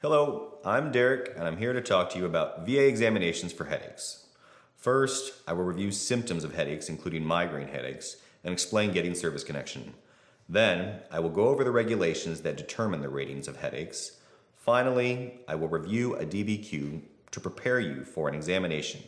Hello, I'm Derek, and I'm here to talk to you about VA examinations for headaches. First, I will review symptoms of headaches, including migraine headaches, and explain getting service connection. Then, I will go over the regulations that determine the ratings of headaches. Finally, I will review a DBQ to prepare you for an examination.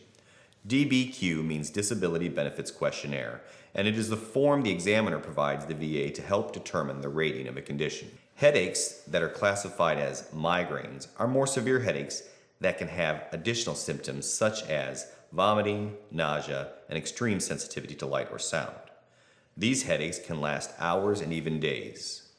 DBQ means Disability Benefits Questionnaire, and it is the form the examiner provides the VA to help determine the rating of a condition. Headaches that are classified as migraines are more severe headaches that can have additional symptoms such as vomiting, nausea, and extreme sensitivity to light or sound. These headaches can last hours and even days.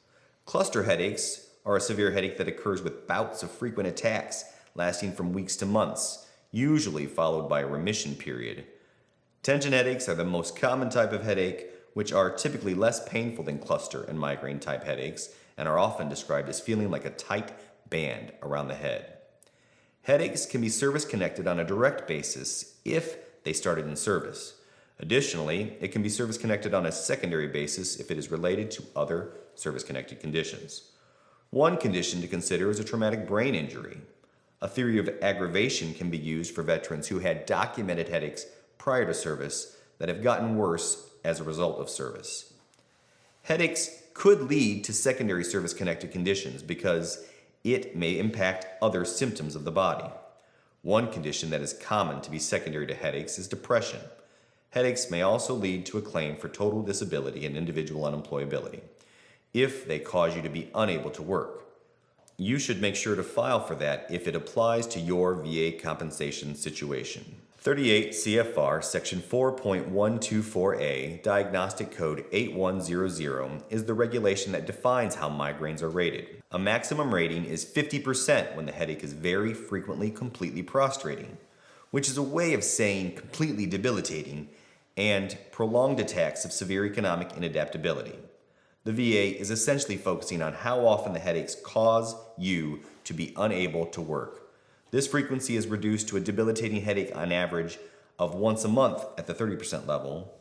Cluster headaches are a severe headache that occurs with bouts of frequent attacks lasting from weeks to months, usually followed by a remission period. Tension headaches are the most common type of headache, which are typically less painful than cluster and migraine type headaches and are often described as feeling like a tight band around the head. Headaches can be service-connected on a direct basis if they started in service. Additionally, it can be service-connected on a secondary basis if it is related to other service-connected conditions. One condition to consider is a traumatic brain injury. A theory of aggravation can be used for veterans who had documented headaches prior to service that have gotten worse as a result of service. Headaches could lead to secondary service-connected conditions because it may impact other symptoms of the body. One condition that is common to be secondary to headaches is depression. Headaches may also lead to a claim for total disability and individual unemployability if they cause you to be unable to work. You should make sure to file for that if it applies to your VA compensation situation. 38 CFR Section 4.124A, Diagnostic Code 8100, is the regulation that defines how migraines are rated. A maximum rating is 50% when the headache is very frequently completely prostrating, which is a way of saying completely debilitating, and prolonged attacks of severe economic inadaptability. The VA is essentially focusing on how often the headaches cause you to be unable to work. This frequency is reduced to a debilitating headache on average of once a month at the 30% level.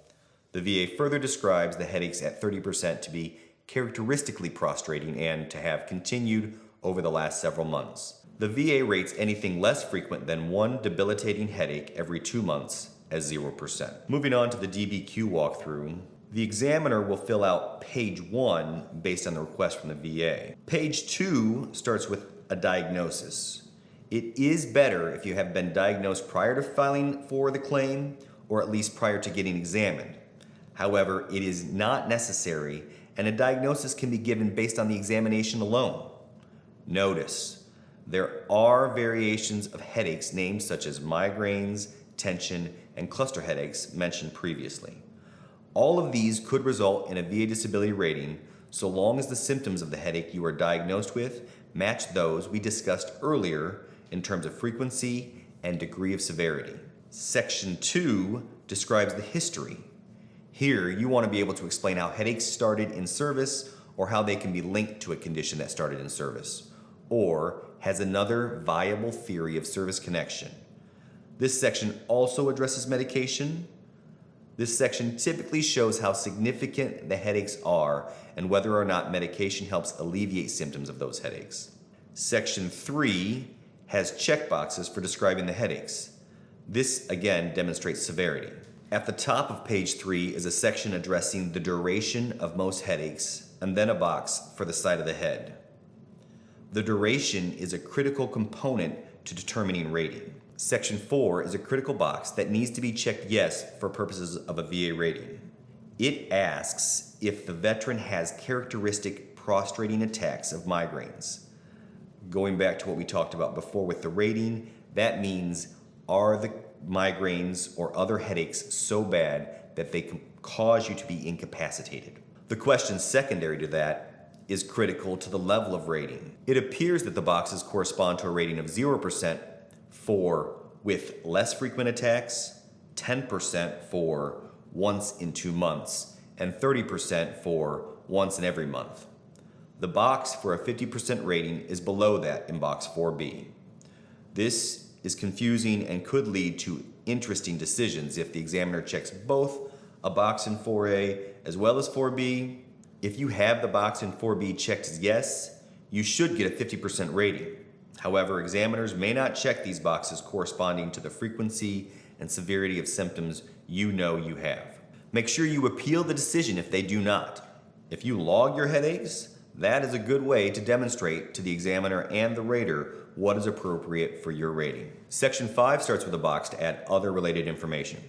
The VA further describes the headaches at 30% to be characteristically prostrating and to have continued over the last several months. The VA rates anything less frequent than one debilitating headache every 2 months as 0%. Moving on to the DBQ walkthrough, the examiner will fill out page 1 based on the request from the VA. Page 2 starts with a diagnosis. It is better if you have been diagnosed prior to filing for the claim or at least prior to getting examined. However, it is not necessary, and a diagnosis can be given based on the examination alone. Notice, there are variations of headaches named such as migraines, tension, and cluster headaches mentioned previously. All of these could result in a VA disability rating so long as the symptoms of the headache you are diagnosed with match those we discussed earlier in terms of frequency and degree of severity. Section 2 describes the history. Here, you want to be able to explain how headaches started in service or how they can be linked to a condition that started in service, or has another viable theory of service connection. This section also addresses medication. This section typically shows how significant the headaches are and whether or not medication helps alleviate symptoms of those headaches. Section 3 has checkboxes for describing the headaches. This again demonstrates severity. At the top of page 3 is a section addressing the duration of most headaches, and then a box for the side of the head. The duration is a critical component to determining rating. Section 4 is a critical box that needs to be checked yes for purposes of a VA rating. It asks if the veteran has characteristic prostrating attacks of migraines. Going back to what we talked about before with the rating, that means are the migraines or other headaches so bad that they can cause you to be incapacitated? The question secondary to that is critical to the level of rating. It appears that the boxes correspond to a rating of 0% for with less frequent attacks, 10% for once in 2 months, and 30% for once in every month. The box for a 50% rating is below that in box 4B. This is confusing and could lead to interesting decisions if the examiner checks both a box in 4A as well as 4B. If you have the box in 4B checked as yes, you should get a 50% rating. However, examiners may not check these boxes corresponding to the frequency and severity of symptoms you know you have. Make sure you appeal the decision if they do not. If you log your headaches, that is a good way to demonstrate to the examiner and the rater what is appropriate for your rating. Section 5 starts with a box to add other related information.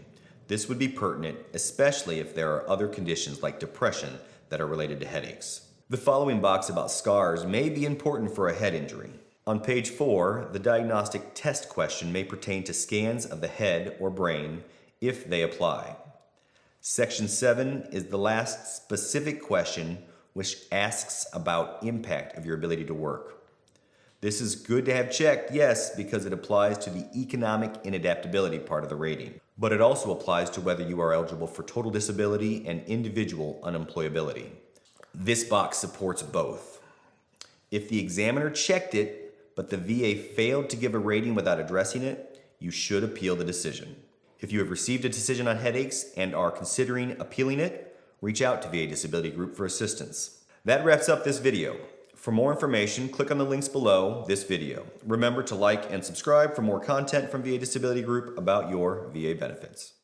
This would be pertinent, especially if there are other conditions like depression that are related to headaches. The following box about scars may be important for a head injury. On page 4, the diagnostic test question may pertain to scans of the head or brain if they apply. Section 7 is the last specific question which asks about impact of your ability to work. This is good to have checked, yes, because it applies to the economic inadaptability part of the rating, but it also applies to whether you are eligible for total disability and individual unemployability. This box supports both. If the examiner checked it, but the VA failed to give a rating without addressing it, you should appeal the decision. If you have received a decision on headaches and are considering appealing it, reach out to VA Disability Group for assistance. That wraps up this video. For more information, click on the links below this video. Remember to like and subscribe for more content from VA Disability Group about your VA benefits.